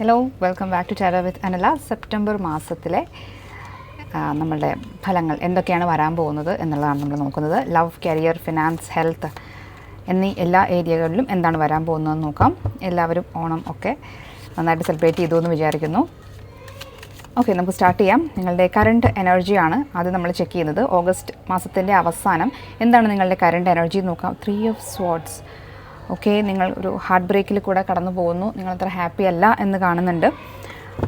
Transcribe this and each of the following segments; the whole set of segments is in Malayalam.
Hello, welcome back to tarot with Anala. September മാസത്തിലെ നമ്മളുടെ ഫലങ്ങൾ എന്തൊക്കെയാണ് വരാൻ പോകുന്നത് എന്നുള്ളതാണ് നമ്മൾ നോക്കുന്നത്. ലവ്, കരിയർ, ഫിനാൻസ്, ഹെൽത്ത് എന്നീ എല്ലാ ഏരിയകളിലും എന്താണ് വരാൻ പോകുന്നതെന്ന് നോക്കാം. എല്ലാവരും ഓണം ഒക്കെ നന്നായിട്ട് സെലിബ്രേറ്റ് ചെയ്തു എന്ന് വിചാരിക്കുന്നു. ഓക്കെ, നമുക്ക് സ്റ്റാർട്ട് ചെയ്യാം. നിങ്ങളുടെ കറണ്ട് എനർജിയാണ് ആദ്യം നമ്മൾ ചെക്ക് ചെയ്യുന്നത്. ഓഗസ്റ്റ് മാസത്തിൻ്റെ അവസാനം എന്താണ് നിങ്ങളുടെ കറണ്ട് എനർജി എന്ന് നോക്കാം. 3 of Swords. ഓക്കെ, നിങ്ങൾ ഒരു ഹാർട്ട് ബ്രേക്കിൽ കൂടെ കടന്നു പോകുന്നു. നിങ്ങളത്ര ഹാപ്പി അല്ല എന്ന് കാണുന്നുണ്ട്.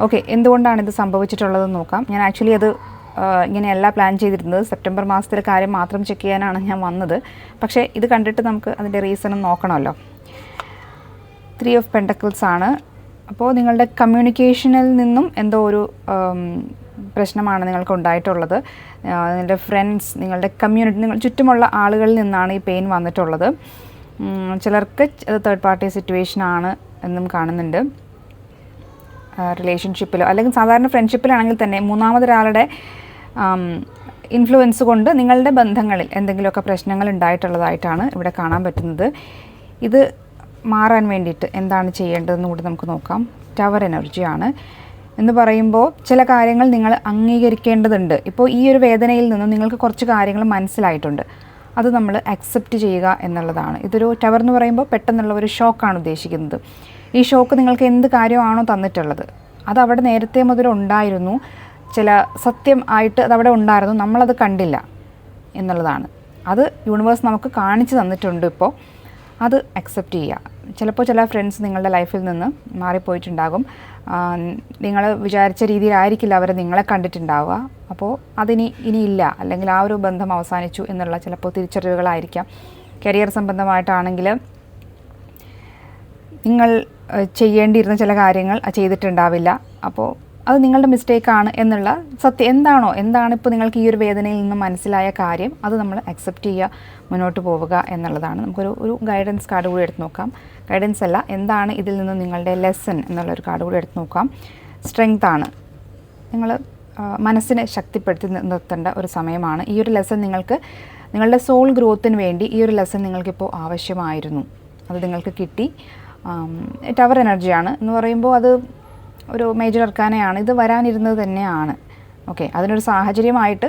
ഓക്കെ, എന്തുകൊണ്ടാണ് ഇത് സംഭവിച്ചിട്ടുള്ളതെന്ന് നോക്കാം. ഞാൻ ആക്ച്വലി അത് ഇങ്ങനെയല്ല പ്ലാൻ ചെയ്തിരുന്നത്. സെപ്റ്റംബർ മാസത്തിലെ കാര്യം മാത്രം ചെക്ക് ചെയ്യാനാണ് ഞാൻ വന്നത്. പക്ഷേ ഇത് കണ്ടിട്ട് നമുക്ക് അതിൻ്റെ റീസണും നോക്കണമല്ലോ. 3 of Pentacles ആണ്. അപ്പോൾ നിങ്ങളുടെ കമ്മ്യൂണിക്കേഷനിൽ നിന്നും എന്തോ ഒരു പ്രശ്നമാണ് നിങ്ങൾക്ക് ഉണ്ടായിട്ടുള്ളത്. നിങ്ങളുടെ ഫ്രണ്ട്സ്, നിങ്ങളുടെ കമ്മ്യൂണിറ്റി, നിങ്ങൾ ചുറ്റുമുള്ള ആളുകളിൽ നിന്നാണ് ഈ പെയിൻ വന്നിട്ടുള്ളത്. ചിലർക്ക് തേർഡ് പാർട്ടി സിറ്റുവേഷനാണ് എന്നും കാണുന്നുണ്ട്. റിലേഷൻഷിപ്പിലോ അല്ലെങ്കിൽ സാധാരണ ഫ്രണ്ട്ഷിപ്പിലാണെങ്കിൽ തന്നെ മൂന്നാമതൊരാളുടെ ഇൻഫ്ലുവൻസ് കൊണ്ട് നിങ്ങളുടെ ബന്ധങ്ങളിൽ എന്തെങ്കിലുമൊക്കെ പ്രശ്നങ്ങൾ ഉണ്ടായിട്ടുള്ളതായിട്ടാണ് ഇവിടെ കാണാൻ പറ്റുന്നത്. ഇത് മാറാൻ വേണ്ടിയിട്ട് എന്താണ് ചെയ്യേണ്ടതെന്ന് കൂടി നമുക്ക് നോക്കാം. ടവർ എനർജിയാണ് എന്ന് പറയുമ്പോൾ ചില കാര്യങ്ങൾ നിങ്ങൾ അംഗീകരിക്കേണ്ടതുണ്ട്. ഇപ്പോൾ ഈ ഒരു വേദനയിൽ നിന്ന് നിങ്ങൾക്ക് കുറച്ച് കാര്യങ്ങൾ മനസ്സിലായിട്ടുണ്ട്. അത് നമ്മൾ അക്സെപ്റ്റ് ചെയ്യുക എന്നുള്ളതാണ്. ഇതൊരു ടവർ എന്ന് പറയുമ്പോൾ പെട്ടെന്നുള്ള ഒരു ഷോക്കാണ് ഉദ്ദേശിക്കുന്നത്. ഈ ഷോക്ക് നിങ്ങൾക്ക് എന്ത് കാര്യമാണോ തന്നിട്ടുള്ളത് അത് അവിടെ നേരത്തെ മുതൽ ഉണ്ടായിരുന്നു. ചില സത്യം ആയിട്ട് അതവിടെ ഉണ്ടായിരുന്നു, നമ്മളത് കണ്ടില്ല എന്നുള്ളതാണ്. അത് യൂണിവേഴ്സ് നമുക്ക് കാണിച്ചു തന്നിട്ടുണ്ട്. ഇപ്പോൾ അത് അക്സെപ്റ്റ് ചെയ്യുക. ചിലപ്പോൾ ചില ഫ്രണ്ട്സ് നിങ്ങളുടെ ലൈഫിൽ നിന്ന് മാറിപ്പോയിട്ടുണ്ടാകും. നിങ്ങൾ വിചാരിച്ച രീതിയിലായിരിക്കില്ല അവർ നിങ്ങളെ കണ്ടിട്ടുണ്ടാവുക. അപ്പോൾ ഇനിയില്ല, അല്ലെങ്കിൽ ആ ഒരു ബന്ധം അവസാനിച്ചു എന്നുള്ള ചിലപ്പോൾ തിരിച്ചറിവുകളായിരിക്കാം. കരിയർ സംബന്ധമായിട്ടാണെങ്കിൽ നിങ്ങൾ ചെയ്യേണ്ടിയിരുന്ന ചില കാര്യങ്ങൾ ചെയ്തിട്ടുണ്ടാവില്ല. അപ്പോൾ അത് നിങ്ങളുടെ മിസ്റ്റേക്കാണ് എന്നുള്ള സത്യം എന്താണ് ഇപ്പോൾ നിങ്ങൾക്ക് ഈ ഒരു വേദനയിൽ നിന്ന് മനസ്സിലായ കാര്യം, അത് നമ്മൾ അക്സെപ്റ്റ് ചെയ്യുക, മുന്നോട്ട് പോവുക എന്നുള്ളതാണ്. നമുക്കൊരു ഗൈഡൻസ് കാർഡ് കൂടി എടുത്ത് നോക്കാം. ഗൈഡൻസ് അല്ല, എന്താണ് ഇതിൽ നിന്ന് നിങ്ങളുടെ ലെസൺ എന്നുള്ളൊരു കാർഡ് കൂടി എടുത്ത് നോക്കാം. സ്ട്രെങ്ത് ആണ്. നിങ്ങൾ മനസ്സിനെ ശക്തിപ്പെടുത്തി നിർത്തേണ്ട ഒരു സമയമാണ്. ഈ ഒരു ലെസൺ നിങ്ങളുടെ സോൾ ഗ്രോത്തിന് വേണ്ടി ഈ ഒരു ലെസൺ നിങ്ങൾക്കിപ്പോൾ ആവശ്യമായിരുന്നു. അത് നിങ്ങൾക്ക് കിട്ടി. ടവർ എനർജിയാണ് എന്ന് പറയുമ്പോൾ അത് ഒരു മേജർ അർക്കാനയാണ്. ഇത് വരാനിരുന്നത് തന്നെയാണ്. ഓക്കെ, അതിനൊരു സാഹചര്യമായിട്ട്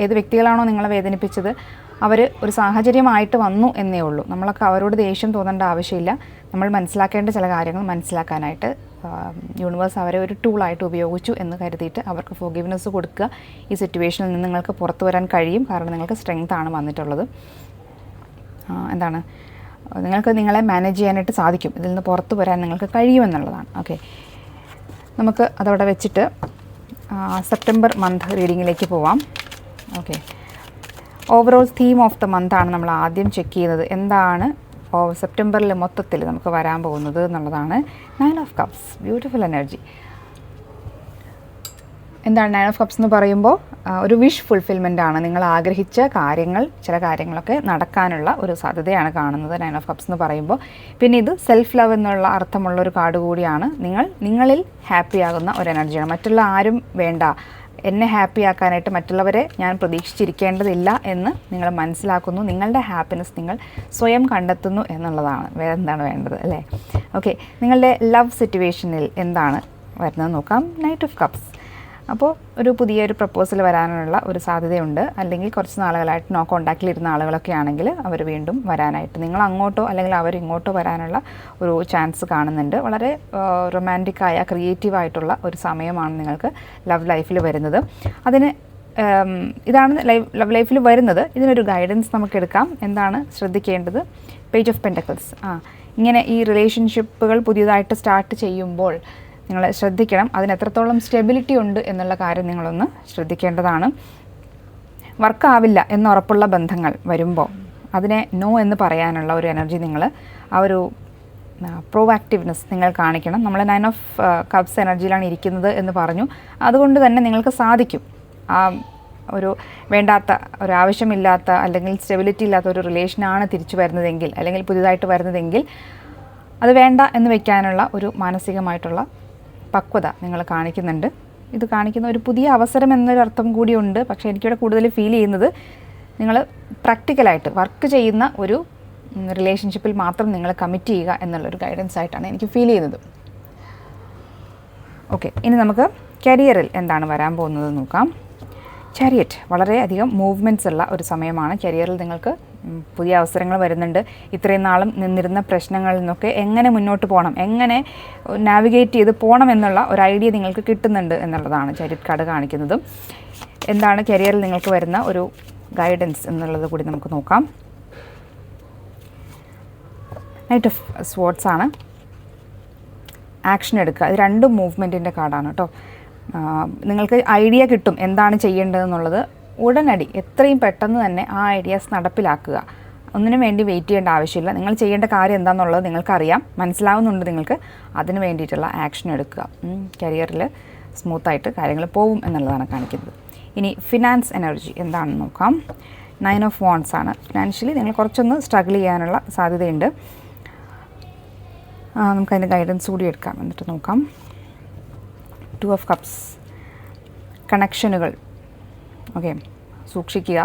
ഏത് വ്യക്തികളാണോ നിങ്ങളെ വേദനിപ്പിച്ചത് അവർ ഒരു സാഹചര്യമായിട്ട് വന്നു എന്നേ ഉള്ളൂ. നമ്മളൊക്കെ അവരോട് ദേഷ്യം തോന്നേണ്ട ആവശ്യമില്ല. നമ്മൾ മനസ്സിലാക്കേണ്ട ചില കാര്യങ്ങൾ മനസ്സിലാക്കാനായിട്ട് യൂണിവേഴ്സ് അവരെ ഒരു ടൂളായിട്ട് ഉപയോഗിച്ചു എന്ന് കരുതിയിട്ട് അവർക്ക് ഫോർഗിവ്നെസ് കൊടുക്കുക. ഈ സിറ്റുവേഷനിൽ നിന്ന് നിങ്ങൾക്ക് പുറത്തു വരാൻ കഴിയും. കാരണം നിങ്ങൾക്ക് സ്ട്രെങ്ത് ആണ് വന്നിട്ടുള്ളത്. നിങ്ങൾക്ക് നിങ്ങളെ മാനേജ് ചെയ്യാനായിട്ട് സാധിക്കും. ഇതിൽ നിന്ന് പുറത്തു വരാൻ നിങ്ങൾക്ക് കഴിയുമെന്നുള്ളതാണ്. ഓക്കെ, നമുക്ക് അതവിടെ വെച്ചിട്ട് സെപ്റ്റംബർ മന്ത് റീഡിങ്ങിലേക്ക് പോവാം. Okay, overall theme of the month ആണ് നമ്മൾ ആദ്യം ചെക്ക് ചെയ്യുന്നത്. എന്താണ് സെപ്റ്റംബറിൽ മൊത്തത്തിൽ നമുക്ക് വരാൻ പോകുന്നത് എന്നുള്ളതാണ്. 9 of Cups, ബ്യൂട്ടിഫുൾ എനർജി. എന്താണ് 9 of Cups എന്ന് പറയുമ്പോൾ ഒരു വിഷ് ഫുൾഫിൽമെൻ്റ് ആണ്. നിങ്ങൾ ആഗ്രഹിച്ച ചില കാര്യങ്ങളൊക്കെ നടക്കാനുള്ള ഒരു സാധ്യതയാണ് കാണുന്നത് 9 of Cups എന്ന് പറയുമ്പോൾ. പിന്നെ ഇത് സെൽഫ് ലവ് എന്നുള്ള അർത്ഥമുള്ള ഒരു കാർഡ് കൂടിയാണ്. നിങ്ങളിൽ ഹാപ്പി ആകുന്ന ഒരു എനർജിയാണ്. മറ്റുള്ള ആരും വേണ്ട, എന്നെ ഹാപ്പി ആക്കാനായിട്ട് മറ്റുള്ളവരെ ഞാൻ പ്രതീക്ഷിച്ചിരിക്കേണ്ടതില്ല എന്ന് നിങ്ങൾ മനസ്സിലാക്കുന്നു. നിങ്ങളുടെ ഹാപ്പിനെസ് നിങ്ങൾ സ്വയം കണ്ടെത്തുന്നു എന്നുള്ളതാണ്. വേറെ എന്താണ് വേണ്ടത്, അല്ലേ? ഓക്കെ, നിങ്ങളുടെ ലവ് സിറ്റുവേഷനിൽ എന്താണ് വരുന്നത് നോക്കാം. Knight of cups. അപ്പോൾ പുതിയൊരു പ്രപ്പോസൽ വരാനുള്ള ഒരു സാധ്യതയുണ്ട്. അല്ലെങ്കിൽ കുറച്ച് നാളുകളായിട്ട് നോ കോണ്ടാക്റ്റിലിരുന്ന ആളുകളൊക്കെ ആണെങ്കിൽ അവർ വീണ്ടും വരാനായിട്ട്, നിങ്ങൾ അങ്ങോട്ടോ അല്ലെങ്കിൽ അവർ ഇങ്ങോട്ടോ വരാനുള്ള ഒരു ചാൻസ് കാണുന്നുണ്ട്. വളരെ റൊമാൻറ്റിക്കായ ക്രിയേറ്റീവായിട്ടുള്ള ഒരു സമയമാണ് നിങ്ങൾക്ക് ലവ് ലൈഫിൽ വരുന്നത്. ഇതാണ് ലവ് ലൈഫിൽ വരുന്നത്. ഇതിനൊരു ഗൈഡൻസ് നമുക്കെടുക്കാം. എന്താണ് ശ്രദ്ധിക്കേണ്ടത്? Page of pentacles. ഇങ്ങനെ ഈ റിലേഷൻഷിപ്പുകൾ പുതിയതായിട്ട് സ്റ്റാർട്ട് ചെയ്യുമ്പോൾ നിങ്ങൾ ശ്രദ്ധിക്കണം. അതിന് എത്രത്തോളം സ്റ്റെബിലിറ്റി ഉണ്ട് എന്നുള്ള കാര്യം നിങ്ങളൊന്ന് ശ്രദ്ധിക്കേണ്ടതാണ്. വർക്കാവില്ല എന്നുറപ്പുള്ള ബന്ധങ്ങൾ വരുമ്പോൾ അതിനെ നോ എന്ന് പറയാനുള്ള ഒരു എനർജി ആ ഒരു പ്രോആക്റ്റീവ്നെസ് നിങ്ങൾ കാണിക്കണം. നമ്മൾ 9 of Cups എനർജിയിലാണ് ഇരിക്കുന്നത് എന്ന് പറഞ്ഞു. അതുകൊണ്ട് തന്നെ നിങ്ങൾക്ക് സാധിക്കും ഒരു വേണ്ടാത്ത, ഒരു ആവശ്യമില്ലാത്ത അല്ലെങ്കിൽ സ്റ്റെബിലിറ്റി ഇല്ലാത്ത ഒരു റിലേഷനാണ് തിരിച്ചു വരുന്നതെങ്കിൽ അല്ലെങ്കിൽ പുതിയതായിട്ട് വരുന്നതെങ്കിൽ അത് വേണ്ട എന്ന് വയ്ക്കാനുള്ള ഒരു മാനസികമായിട്ടുള്ള പക്വത നിങ്ങൾ കാണിക്കുന്നുണ്ട്. ഇത് കാണിക്കുന്ന ഒരു പുതിയ അവസരം എന്നൊരർത്ഥം കൂടിയുണ്ട്. പക്ഷേ എനിക്കിവിടെ കൂടുതൽ ഫീൽ ചെയ്യുന്നത് നിങ്ങൾ പ്രാക്ടിക്കലായിട്ട് വർക്ക് ചെയ്യുന്ന ഒരു റിലേഷൻഷിപ്പിൽ മാത്രം നിങ്ങൾ കമ്മിറ്റ് ചെയ്യുക എന്നുള്ളൊരു ഗൈഡൻസ് ആയിട്ടാണ് എനിക്ക് ഫീൽ ചെയ്യുന്നത്. ഓക്കെ, ഇനി നമുക്ക് കരിയറിൽ എന്താണ് വരാൻ പോകുന്നത് നോക്കാം. ചാരിയറ്റ് വളരെയധികം മൂവ്മെൻറ്റ്സ് ഉള്ള ഒരു സമയമാണ്. കരിയറിൽ നിങ്ങൾക്ക് പുതിയ അവസരങ്ങൾ വരുന്നുണ്ട്. ഇത്രയും നാളും നിന്നിരുന്ന പ്രശ്നങ്ങളിൽ നിന്നൊക്കെ എങ്ങനെ മുന്നോട്ട് പോകണം, എങ്ങനെ നാവിഗേറ്റ് ചെയ്ത് പോകണം എന്നുള്ള ഒരു ഐഡിയ നിങ്ങൾക്ക് കിട്ടുന്നുണ്ട് എന്നുള്ളതാണ് ചാരിയറ്റ് കാർഡ് കാണിക്കുന്നതും. എന്താണ് കരിയറിൽ നിങ്ങൾക്ക് വരുന്ന ഒരു ഗൈഡൻസ് എന്നുള്ളത് കൂടി നമുക്ക് നോക്കാം. നൈറ്റ് ഓഫ് സ്വാർഡ്സ് ആണ്. ആക്ഷൻ എടുക്കുക, ഇത് രണ്ടും മൂവ്മെൻറ്റിൻ്റെ കാർഡാണ് കേട്ടോ. നിങ്ങൾക്ക് ഐഡിയ കിട്ടും എന്താണ് ചെയ്യേണ്ടതെന്നുള്ളത്. ഉടനടി എത്രയും പെട്ടെന്ന് തന്നെ ആ ഐഡിയാസ് നടപ്പിലാക്കുക. ഒന്നിനും വേണ്ടി വെയിറ്റ് ചെയ്യേണ്ട ആവശ്യമില്ല. നിങ്ങൾ ചെയ്യേണ്ട കാര്യം എന്താണെന്നുള്ളത് നിങ്ങൾക്കറിയാം, മനസ്സിലാവുന്നുണ്ട് നിങ്ങൾക്ക്. അതിന് വേണ്ടിയിട്ടുള്ള ആക്ഷൻ എടുക്കുക. കരിയറിൽ സ്മൂത്തായിട്ട് കാര്യങ്ങൾ പോവും എന്നുള്ളതാണ് കാണിക്കുന്നത്. ഇനി ഫിനാൻസ് എനർജി എന്താണെന്ന് നോക്കാം. 9 ഓഫ് വാണ്ട്സ് ആണ്. ഫിനാൻഷ്യലി നിങ്ങൾ കുറച്ചൊന്ന് സ്ട്രഗിൾ ചെയ്യാനുള്ള സാധ്യതയുണ്ട്. നമുക്കതിൻ്റെ ഗൈഡൻസ് കൂടി എടുക്കാം, എന്നിട്ട് നോക്കാം. 2 ഓഫ് കപ്സ്, കണക്ഷനുകൾ. ഓക്കെ, സൂക്ഷിക്കുക.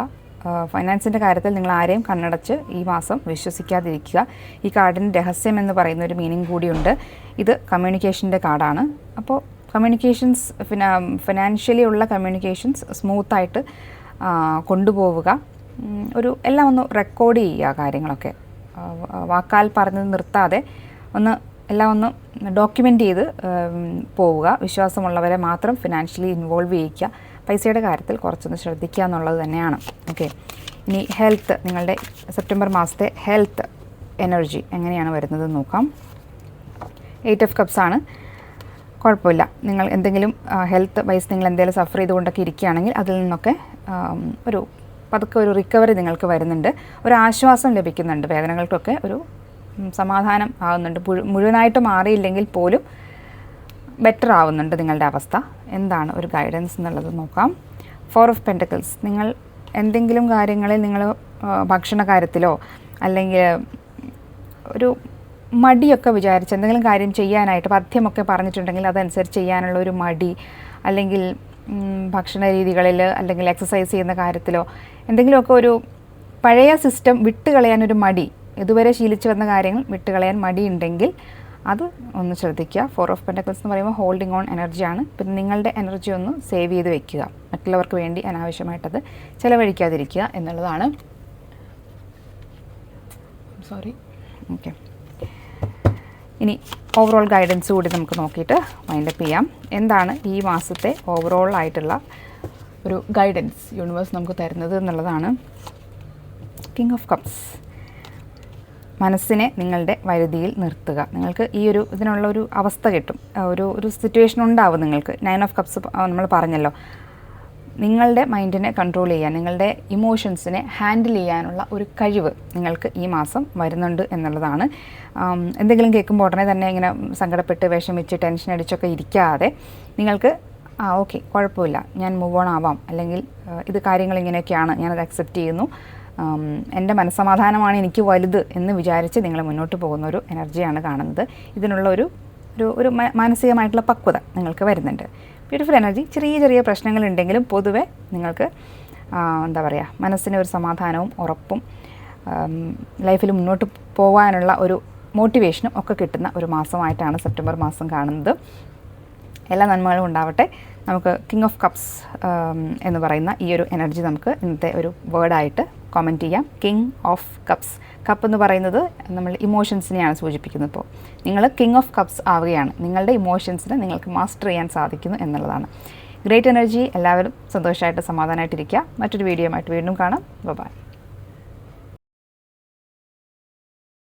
ഫൈനാൻസിൻ്റെ കാര്യത്തിൽ നിങ്ങൾ ആരെയും കണ്ണടച്ച് ഈ മാസം വിശ്വസിക്കാതിരിക്കുക. ഈ കാർഡിന് രഹസ്യം എന്ന് പറയുന്ന ഒരു മീനിങ് കൂടിയുണ്ട്. ഇത് കമ്മ്യൂണിക്കേഷൻ്റെ കാർഡാണ്. അപ്പോൾ കമ്മ്യൂണിക്കേഷൻസ്, ഫിനാൻഷ്യലി ഉള്ള കമ്മ്യൂണിക്കേഷൻസ് സ്മൂത്തായിട്ട് കൊണ്ടുപോവുക. എല്ലാം ഒന്ന് റെക്കോർഡ് ചെയ്യുക. കാര്യങ്ങളൊക്കെ വാക്കാൽ പറഞ്ഞത് നിർത്താതെ എല്ലാം ഒന്ന് ഡോക്യുമെൻ്റ് ചെയ്ത് പോവുക. വിശ്വാസമുള്ളവരെ മാത്രം ഫിനാൻഷ്യലി ഇൻവോൾവ് ചെയ്യിക്കുക. പൈസയുടെ കാര്യത്തിൽ കുറച്ചൊന്ന് ശ്രദ്ധിക്കുക എന്നുള്ളത് തന്നെയാണ്. ഓക്കെ, ഇനി ഹെൽത്ത്, നിങ്ങളുടെ സെപ്റ്റംബർ മാസത്തെ ഹെൽത്ത് എനർജി എങ്ങനെയാണ് വരുന്നത് നോക്കാം. 8 ഓഫ് കപ്സ് ആണ്. കുഴപ്പമില്ല. നിങ്ങൾ എന്തെങ്കിലും ഹെൽത്ത് വൈസ് നിങ്ങൾ എന്തെങ്കിലും സഫർ ചെയ്തുകൊണ്ടൊക്കെ ഇരിക്കുകയാണെങ്കിൽ അതിൽ നിന്നൊക്കെ പതുക്കെ ഒരു റിക്കവറി നിങ്ങൾക്ക് വരുന്നുണ്ട്. ഒരു ആശ്വാസം ലഭിക്കുന്നുണ്ട്. വേദനകൾക്കൊക്കെ ഒരു സമാധാനം ആവുന്നുണ്ട്. മുഴുവനായിട്ട് മാറിയില്ലെങ്കിൽ പോലും ബെറ്റർ ആവുന്നുണ്ട് നിങ്ങളുടെ അവസ്ഥ. എന്താണ് ഒരു ഗൈഡൻസ് എന്നുള്ളത് നോക്കാം. 4 ഓഫ് പെൻറ്റക്കിൾസ്, നിങ്ങൾ എന്തെങ്കിലും കാര്യങ്ങളിൽ നിങ്ങൾ ഭക്ഷണ കാര്യത്തിലോ അല്ലെങ്കിൽ ഒരു മടിയൊക്കെ വിചാരിച്ച് എന്തെങ്കിലും കാര്യം ചെയ്യാനായിട്ട് പഥ്യമൊക്കെ പറഞ്ഞിട്ടുണ്ടെങ്കിൽ അതനുസരിച്ച് ചെയ്യാനുള്ള ഒരു മടി, അല്ലെങ്കിൽ ഭക്ഷണ രീതികളിൽ അല്ലെങ്കിൽ എക്സസൈസ് ചെയ്യുന്ന കാര്യത്തിലോ എന്തെങ്കിലുമൊക്കെ ഒരു പഴയ സിസ്റ്റം വിട്ടുകളയാനൊരു മടി, ഇതുവരെ ശീലിച്ചു വന്ന കാര്യങ്ങൾ വിട്ടുകളയാൻ മടിയുണ്ടെങ്കിൽ അത് ഒന്ന് ശ്രദ്ധിക്കുക. 4 ഓഫ് പെൻറ്റക്കിൾസ് എന്ന് പറയുമ്പോൾ ഹോൾഡിംഗ് ഓൺ എനർജിയാണ്. പിന്നെ നിങ്ങളുടെ എനർജി ഒന്ന് സേവ് ചെയ്ത് വെക്കുക. മറ്റുള്ളവർക്ക് വേണ്ടി അനാവശ്യമായിട്ടത് ചിലവഴിക്കാതിരിക്കുക എന്നുള്ളതാണ്. ഓക്കെ, ഇനി ഓവറോൾ ഗൈഡൻസ് കൂടി നമുക്ക് നോക്കിയിട്ട് വൈൻഡപ്പ് ചെയ്യാം. എന്താണ് ഈ മാസത്തെ ഓവറോൾ ആയിട്ടുള്ള ഒരു ഗൈഡൻസ് യൂണിവേഴ്സ് നമുക്ക് തരുന്നത് എന്നുള്ളതാണ്. കിങ് ഓഫ് കപ്സ്, മനസ്സിനെ നിങ്ങളുടെ വരുതിയിൽ നിർത്തുക. നിങ്ങൾക്ക് ഇതിനുള്ള ഒരു അവസ്ഥ കിട്ടും, ഒരു സിറ്റുവേഷൻ ഉണ്ടാവും നിങ്ങൾക്ക്. 9 ഓഫ് കപ്സ് നമ്മൾ പറഞ്ഞല്ലോ, നിങ്ങളുടെ മൈൻഡിനെ കൺട്രോൾ ചെയ്യാൻ, നിങ്ങളുടെ ഇമോഷൻസിനെ ഹാൻഡിൽ ചെയ്യാനുള്ള ഒരു കഴിവ് നിങ്ങൾക്ക് ഈ മാസം വരുന്നുണ്ട് എന്നുള്ളതാണ്. എന്തെങ്കിലും കേൾക്കുമ്പോൾ ഉടനെ തന്നെ ഇങ്ങനെ സങ്കടപ്പെട്ട് വിഷമിച്ച് ടെൻഷൻ അടിച്ചൊക്കെ ഇരിക്കാതെ നിങ്ങൾക്ക് ഓക്കെ കുഴപ്പമില്ല, ഞാൻ മൂവ് ഓൺ ആവാം, അല്ലെങ്കിൽ ഇത് കാര്യങ്ങൾ ഇങ്ങനെയൊക്കെയാണ്, ഞാനത് അക്സെപ്റ്റ് ചെയ്യുന്നു, എൻ്റെ മനസ്സമാധാനമാണ് എനിക്ക് വലുത് എന്ന് വിചാരിച്ച് നിങ്ങൾ മുന്നോട്ട് പോകുന്ന ഒരു എനർജിയാണ് കാണുന്നത്. ഇതിനുള്ള ഒരു മാനസികമായിട്ടുള്ള പക്വത നിങ്ങൾക്ക് വരുന്നുണ്ട്. Beautiful energy. ചെറിയ ചെറിയ പ്രശ്നങ്ങളുണ്ടെങ്കിലും പൊതുവെ നിങ്ങൾക്ക് എന്താ പറയുക, മനസ്സിന് ഒരു സമാധാനവും ഉറപ്പും ലൈഫിൽ മുന്നോട്ട് പോകാനുള്ള ഒരു മോട്ടിവേഷനും ഒക്കെ കിട്ടുന്ന ഒരു മാസമായിട്ടാണ് സെപ്റ്റംബർ മാസം കാണുന്നത്. എല്ലാ നന്മകളും ഉണ്ടാവട്ടെ. നമുക്ക് കിങ് ഓഫ് കപ്സ് എന്ന് പറയുന്ന ഈ ഒരു എനർജി നമുക്ക് ഇന്നത്തെ ഒരു വേർഡായിട്ട് കമൻറ്റ് ചെയ്യാം. King of cups. കപ്പ് എന്ന് പറയുന്നത് നമ്മൾ ഇമോഷൻസിനെയാണ് സൂചിപ്പിക്കുന്നത്. ഇപ്പോൾ നിങ്ങൾ കിങ് ഓഫ് കപ്സ് ആവുകയാണ്. നിങ്ങളുടെ ഇമോഷൻസിനെ നിങ്ങൾക്ക് മാസ്റ്റർ ചെയ്യാൻ സാധിക്കുന്നു എന്നുള്ളതാണ്. Great energy. എല്ലാവരും സന്തോഷമായിട്ട് സമാധാനമായിട്ടിരിക്കുക. മറ്റൊരു വീഡിയോ ആയിട്ട് വീണ്ടും കാണാം. ബൈ.